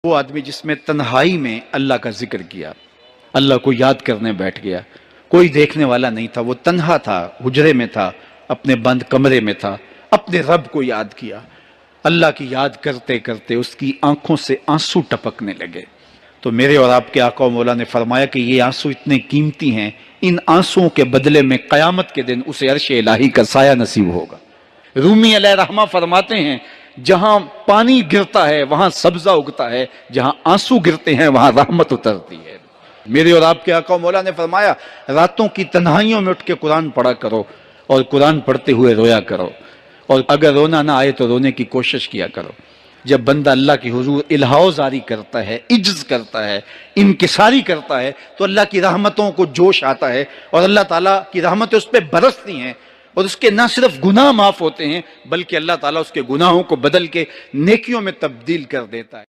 वो आदमी जिसमें तन्हाई में अल्लाह का जिक्र किया, अल्लाह को याद करने बैठ गया, कोई देखने वाला नहीं था, वो तन्हा था, हुजरे में था, अपने बंद कमरे में था, अपने रब को याद किया। अल्लाह की याद करते करते उसकी आंखों से आंसू टपकने लगे। तो मेरे और आपके आका मौला ने फरमाया कि ये आंसू इतने कीमती हैं, इन आंसुओं के बदले में क़यामत के दिन उसे अर्श इलाही का साया नसीब होगा। रूमी अलैहिर्रहमा फरमाते हैं, जहां पानी गिरता है वहां सब्जा उगता है, जहां आंसू गिरते हैं वहां रहमत उतरती है। मेरे और आपके आका मौला ने फरमाया, रातों की तन्हाइयों में उठ के कुरान पढ़ा करो और कुरान पढ़ते हुए रोया करो, और अगर रोना ना आए तो रोने की कोशिश किया करो। जब बंदा अल्लाह की हुजूर इल्हाओ जारी करता है, इज्ज करता है, इनकिसारी करता है, तो अल्लाह की रहमतों को जोश आता है और अल्लाह ताला की रहमतें उस पर बरसती हैं और उसके न सिर्फ गुनाह माफ होते हैं बल्कि अल्लाह ताला उसके गुनाहों को बदल के नेकियों में तब्दील कर देता है।